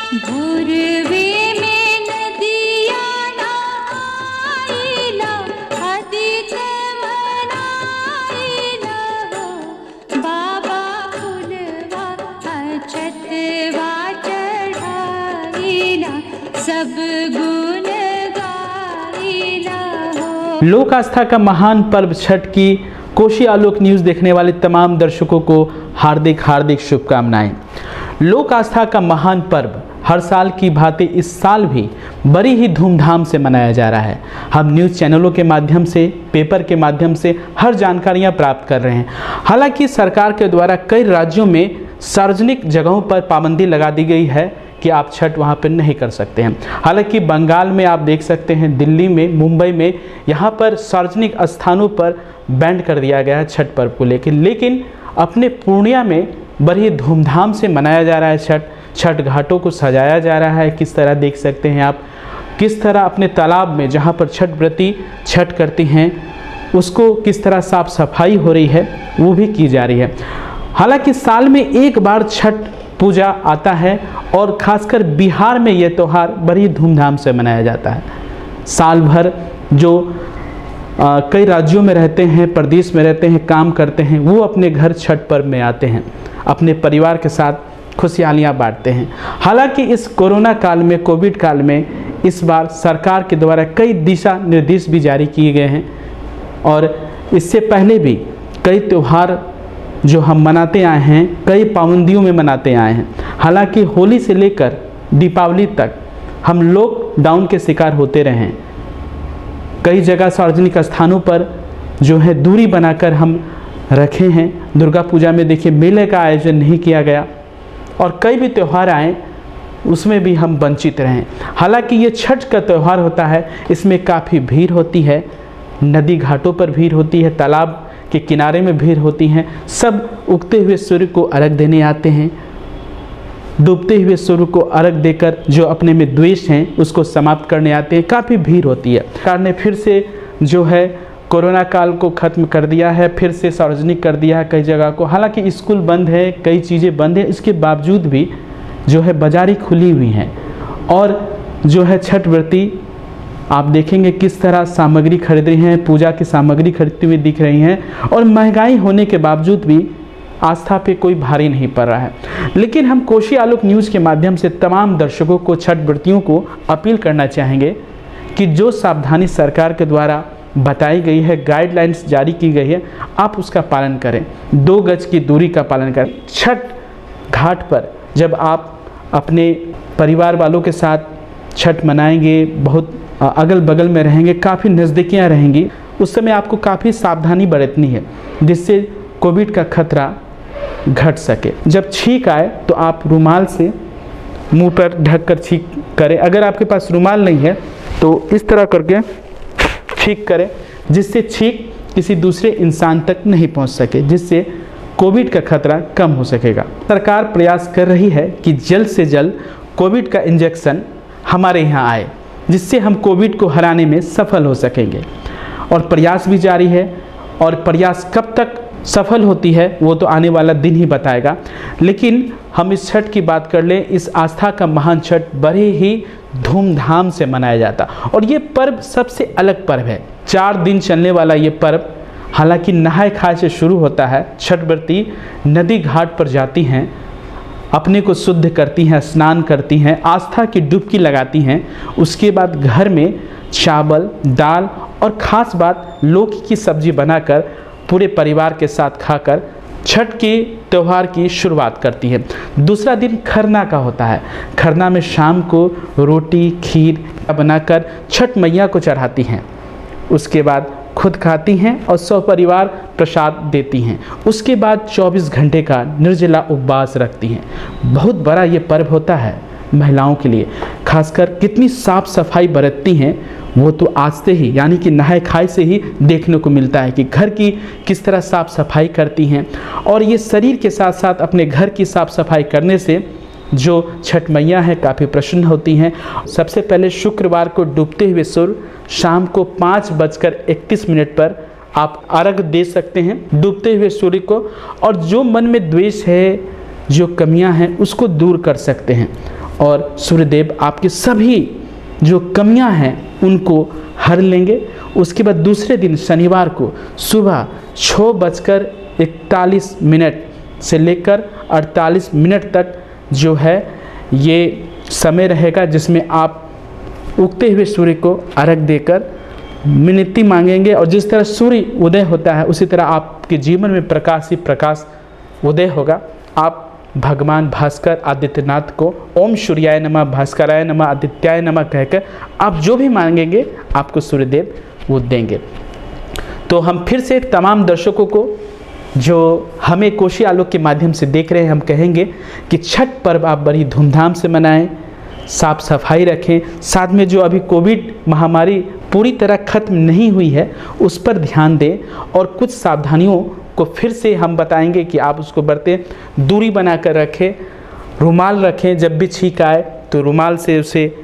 भोरवे में नदिया नहाइला, आदित मनाइला हो, बाबा फुलवा अक्षतवा चढ़ाइला, सब गुण गाइला हो। लोक आस्था का महान पर्व छठ की कोशी आलोक न्यूज़ देखने वाले तमाम दर्शकों को हार्दिक हार्दिक शुभकामनाएं। लोक आस्था का महान पर्व हर साल की भांति इस साल भी बड़ी ही धूमधाम से मनाया जा रहा है। हम न्यूज़ चैनलों के माध्यम से, पेपर के माध्यम से हर जानकारियां प्राप्त कर रहे हैं। हालांकि सरकार के द्वारा कई राज्यों में सार्वजनिक जगहों पर पाबंदी लगा दी गई है कि आप छठ वहाँ पर नहीं कर सकते हैं। हालांकि बंगाल में आप देख सकते हैं, दिल्ली में, मुंबई में, यहाँ पर सार्वजनिक स्थानों पर बैन कर दिया गया है छठ पर्व को लेकर। लेकिन अपने पूर्णिया में बड़ी धूमधाम से मनाया जा रहा है छठ घाटों को सजाया जा रहा है। किस तरह देख सकते हैं आप, किस तरह अपने तालाब में जहाँ पर छठ व्रती छठ करती हैं उसको किस तरह साफ सफाई हो रही है वो भी की जा रही है। हालांकि साल में एक बार छठ पूजा आता है और खासकर बिहार में यह त्यौहार बड़ी धूमधाम से मनाया जाता है। साल भर जो कई राज्यों में रहते हैं, प्रदेश में रहते हैं, काम करते हैं, वो अपने घर छठ पर्व में आते हैं, अपने परिवार के साथ खुशहालियाँ बांटते हैं। हालांकि इस कोरोना काल में, कोविड काल में इस बार सरकार के द्वारा कई दिशा निर्देश भी जारी किए गए हैं और इससे पहले भी कई त्यौहार जो हम मनाते आए हैं, कई पाबंदियों में मनाते आए हैं। हालांकि होली से लेकर दीपावली तक हम लॉकडाउन के शिकार होते रहे हैं। कई जगह सार्वजनिक स्थानों पर जो है दूरी बनाकर हम रखे हैं। दुर्गा पूजा में देखिए मेले का आयोजन नहीं किया गया और कई भी त्यौहार आए उसमें भी हम वंचित रहें। हालांकि ये छठ का त्यौहार होता है, इसमें काफ़ी भीड़ होती है, नदी घाटों पर भीड़ होती है, तालाब के किनारे में भीड़ होती हैं। सब उगते हुए सूर्य को अर्घ देने आते हैं, डूबते हुए सूर्य को अर्घ देकर जो अपने में द्वेष हैं उसको समाप्त करने आते हैं। काफ़ी भीड़ होती है। सरकार ने फिर से जो है कोरोना काल को ख़त्म कर दिया है, फिर से सार्वजनिक कर दिया है कई जगह को। हालांकि स्कूल बंद है, कई चीज़ें बंद हैं, इसके बावजूद भी जो है बाज़ारें खुली हुई हैं और जो है छठ व्रती आप देखेंगे किस तरह सामग्री खरीद रही हैं, पूजा की सामग्री खरीदती हुई दिख रही हैं और महंगाई होने के बावजूद भी आस्था पे कोई भारी नहीं पड़ रहा है। लेकिन हम कोशी आलोक न्यूज़ के माध्यम से तमाम दर्शकों को, छठ व्रतियों को अपील करना चाहेंगे कि जो सावधानी सरकार के द्वारा बताई गई है, गाइडलाइंस जारी की गई है, आप उसका पालन करें। 2 गज की दूरी का पालन करें। छठ घाट पर जब आप अपने परिवार वालों के साथ छठ मनाएंगे, बहुत अगल बगल में रहेंगे, काफ़ी नज़दीकियाँ रहेंगी, उस समय आपको काफ़ी सावधानी बरतनी है जिससे कोविड का खतरा घट सके। जब छींक आए तो आप रुमाल से मुंह पर ढककर छींक करें। अगर आपके पास रुमाल नहीं है तो इस तरह करके छींक करें जिससे छींक किसी दूसरे इंसान तक नहीं पहुंच सके, जिससे कोविड का खतरा कम हो सकेगा। सरकार प्रयास कर रही है कि जल्द से जल्द कोविड का इंजेक्शन हमारे यहाँ आए जिससे हम कोविड को हराने में सफल हो सकेंगे और प्रयास भी जारी है और प्रयास कब तक सफल होती है वो तो आने वाला दिन ही बताएगा। लेकिन हम इस छठ की बात कर लें, इस आस्था का महान छठ बड़े ही धूमधाम से मनाया जाता और ये पर्व सबसे अलग पर्व है। 4 दिन चलने वाला ये पर्व हालांकि नहाय खाए से शुरू होता है। छठ व्रती नदी घाट पर जाती हैं, अपने को शुद्ध करती हैं, स्नान करती हैं, आस्था की डुबकी लगाती हैं। उसके बाद घर में चावल, दाल और ख़ास बात लौकी की सब्ज़ी बनाकर पूरे परिवार के साथ खाकर छठ के त्यौहार की शुरुआत करती है। दूसरा दिन खरना का होता है। खरना में शाम को रोटी, खीर बनाकर छठ मैया को चढ़ाती हैं। उसके बाद खुद खाती हैं और सपरिवार प्रसाद देती हैं। उसके बाद 24 घंटे का निर्जला उपवास रखती हैं। बहुत बड़ा ये पर्व होता है महिलाओं के लिए। खासकर कितनी साफ सफाई बरतती हैं वो तो आज से ही, यानी कि नहाय खाए से ही देखने को मिलता है कि घर की किस तरह साफ सफाई करती हैं। और ये शरीर के साथ साथ अपने घर की साफ सफाई करने से जो छठ मैया है काफ़ी प्रसन्न होती हैं। सबसे पहले शुक्रवार को डूबते हुए सूर्य शाम को 5:31 पर आप अर्घ दे सकते हैं डूबते हुए सूर्य को, और जो मन में द्वेष है, जो कमियां हैं उसको दूर कर सकते हैं। और सूर्यदेव आपकी सभी जो कमियां हैं उनको हर लेंगे। उसके बाद दूसरे दिन शनिवार को सुबह 6:41 से लेकर 48 मिनट तक जो है ये समय रहेगा, जिसमें आप उगते हुए सूर्य को अर्घ देकर मिनती मांगेंगे। और जिस तरह सूर्य उदय होता है उसी तरह आपके जीवन में प्रकाश ही प्रकाश उदय होगा। आप भगवान भास्कर आदित्यनाथ को ओम सूर्याय नमः, भास्कराय नमः, आदित्याय नमः कहकर आप जो भी मांगेंगे आपको सूर्यदेव वो देंगे। तो हम फिर से तमाम दर्शकों को जो हमें कोशी आलोक के माध्यम से देख रहे हैं, हम कहेंगे कि छठ पर्व आप बड़ी धूमधाम से मनाएं, साफ सफाई रखें, साथ में जो अभी कोविड महामारी पूरी तरह खत्म नहीं हुई है उस पर ध्यान दें और कुछ सावधानियों को फिर से हम बताएंगे कि आप उसको बरतें। दूरी बनाकर रखें, रुमाल रखें, जब भी छींक आए तो रुमाल से उसे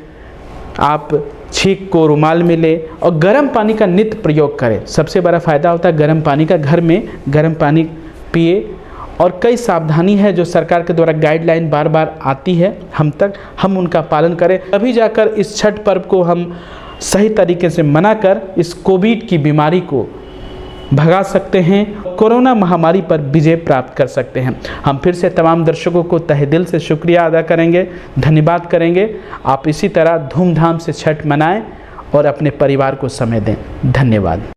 आप छींक को रुमाल में लें और गर्म पानी का नित्य प्रयोग करें। सबसे बड़ा फ़ायदा होता है गर्म पानी का, घर में गर्म पानी पिए। और कई सावधानी है जो सरकार के द्वारा गाइडलाइन बार बार आती है हम उनका पालन करें, तभी जाकर इस छठ पर्व को हम सही तरीके से मनाकर इस कोविड की बीमारी को भगा सकते हैं, कोरोना महामारी पर विजय प्राप्त कर सकते हैं। हम फिर से तमाम दर्शकों को तहे दिल से शुक्रिया अदा करेंगे, धन्यवाद करेंगे। आप इसी तरह धूमधाम से छठ मनाएं और अपने परिवार को समय दें। धन्यवाद।